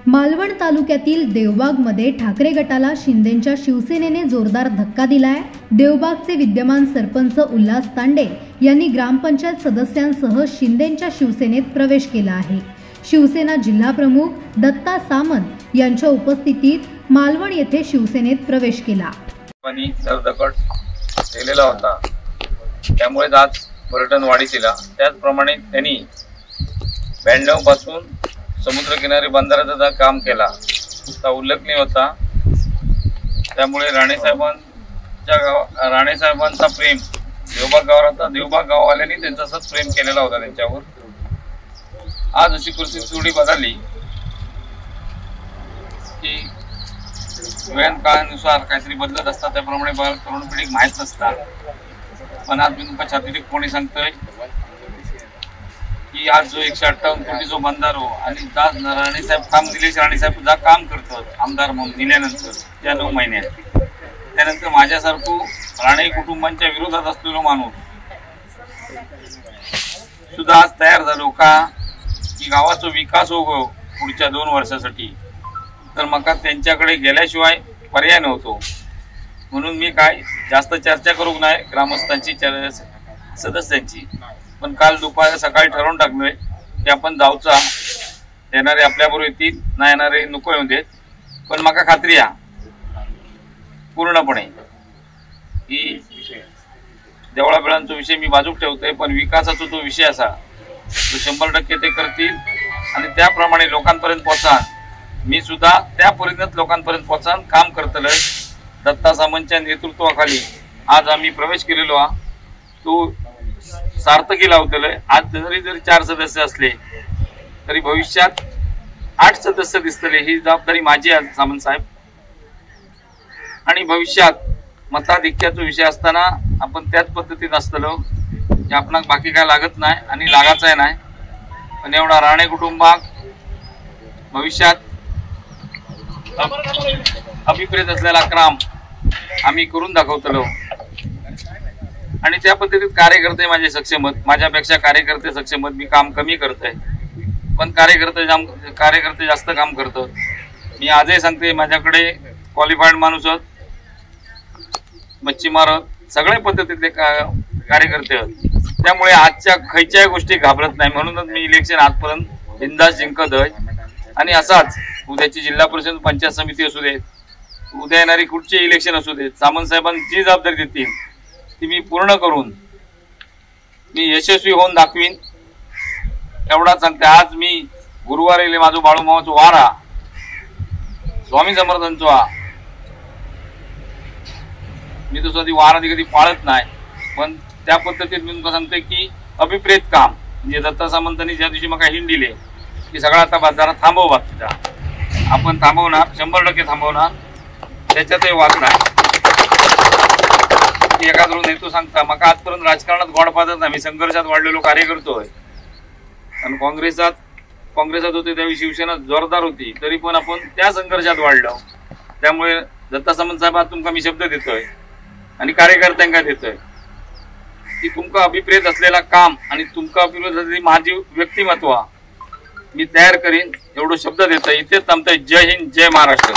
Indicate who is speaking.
Speaker 1: मालवण तालुक्यातील देवबागमध्ये ठाकरे गटाला शिंदेंच्या शिवसेनेने जोरदार धक्का दिलाय। देवबागचे विद्यमान सरपंच उल्हास तांडे यांनी ग्रामपंचायत सदस्यांसह शिंदेंच्या शिवसेनेत प्रवेश केला आहे। शिवसेना जिल्हा प्रमुख दत्ता सामंत यांच्या उपस्थितीत मालवण येथे शिवसेनेत प्रवेश केला।
Speaker 2: केलेला होता, त्यामुळे आज पर्यटन वाढीला। त्याचप्रमाणे त्यांनी 92 पासून समुद्रकिनारी बंदराचं काम केला, तो उल्लेखनीय होता। त्यामुळे राणेसाहेबांचा प्रेम देवबाग गावावर होता। देवबाग गाववाल्यांनी त्यांच्यासोबत प्रेम केलेला होता त्यांच्यावर। आज अशी परिस्थिती थोडी बदलली की वेळ काळानुसार काहीतरी बदलत असतात, त्याप्रमाणे तरुण पिढीक माहीत नसतात। पण आज मी तुमका छातीने सांगतोय की आज जो 158 कोटी जो बंधारो आणि राणेसाहेब काम दिले, राणेसाहेब जा काम करतात आमदार म्हणून दिल्यानंतर त्या 9 महिन्यात, त्यानंतर माझ्यासारखो राणे कुटुंबांच्या विरोधात असलेलो माणूस सुद्धा आज तयार झालो का की गावाचा विकास हो पुढच्या 2 वर्षासाठी, तर मका त्यांच्याकडे गेल्याशिवाय पर्याय नव्हतो। म्हणून मी काय जास्त चर्चा करू नाही ग्रामस्थांची सदस्यांची, पण काल दुपारी सकाळी ठरवून टाकलोय की आपण जाऊचा, येणारे आपल्याबरोबर येतील, नाही येणारे नको येऊ देत। पण मका खात्री आहे पूर्णपणे की देवळा बिळांचा विषय मी बाजूक ठेवतोय, पण विकासाचा जो विषय असा तो 100% ते करतील आणि त्याप्रमाणे लोकांपर्यंत पोहोचा। मी सुद्धा त्या परिणत लोकांपर्यंत पोहोचान काम करतलोय। दत्ता सामंतच्या नेतृत्वाखाली आज आम्ही प्रवेश केलेलो आ, तो सार्थकी लावतलोय। आज जरी 4 सदस्य असले तरी भविष्यात 8 सदस्य दिसतले, ही जबाबदारी माझी आहे सामंत साहेब। आणि भविष्यात मताधिक्याचा विषय असताना आपण त्याच पद्धतीने असतलो की आपणाक बाकी काय लागत नाही आणि लागायचं आहे नाही। पण एवढा राणे कुटुंबाक भविष्यात अभिप्रेत असलेला काम आम्ही करून दाखवतलो आणि त्या पद्धतीत कार्यकर्ते माझे सक्षम आहेत। माझ्यापेक्षा कार्यकर्ते सक्षम आहेत। मी काम कमी करतोय पण कार्यकर्ते जास्त काम करतात। मी आजही सांगते माझ्याकडे क्वालिफाईड माणूस आहेत, मच्छीमार आहेत, सगळ्या पद्धतीतले कार्यकर्ते आहेत। त्यामुळे आजच्या खयच्याही गोष्टी घाबरत नाही, म्हणूनच मी इलेक्शन आजपर्यंत बिनधास्त जिंकत आहे। आणि असाच उद्याची जिल्हा परिषद पंचायत समिती असू दे, उद्या येणारी कुठचे इलेक्शन असू दे, सामंत साहेबांनी जी जबाबदारी देतील ती मी पूर्ण करून मी यशस्वी होऊन दाखवीन एवढाच सांगते। आज मी गुरुवारी माझो बाळूमामाचा वारा स्वामी समर्थांचा, मी तो कधी वारा कधी पाळत नाही, पण त्या पद्धतीत मी तुमका सांगते की अभिप्रेत काम म्हणजे दत्ता सामंतांनी ज्या दिवशी मला हिंड दिले की सगळा आता बाजारात थांबवा, आपण थांबवणार, 100% थांबवणार, त्याच्यातही वागणार। एखादं नेतो सांगता मका आजपर्यंत राजकारणात गोडपादत नाही, मी संघर्षात वाढलेलो कार्यकर्तो आहे। आणि काँग्रेसात होते त्यावेळी शिवसेना जोरदार होती, तरी पण आपण त्या संघर्षात वाढलो। त्यामुळे दत्ता सामंत साहेब आज तुमका मी शब्द देतोय आणि कार्यकर्त्यांना देतोय की तुमका अभिप्रेत असलेला काम आणि तुमका अभिप्रेत असलेली माझी व्यक्तिमत्व मी तयार करीन, एवढं शब्द देतोय। इथेच थांबतोय। जय हिंद, जय महाराष्ट्र।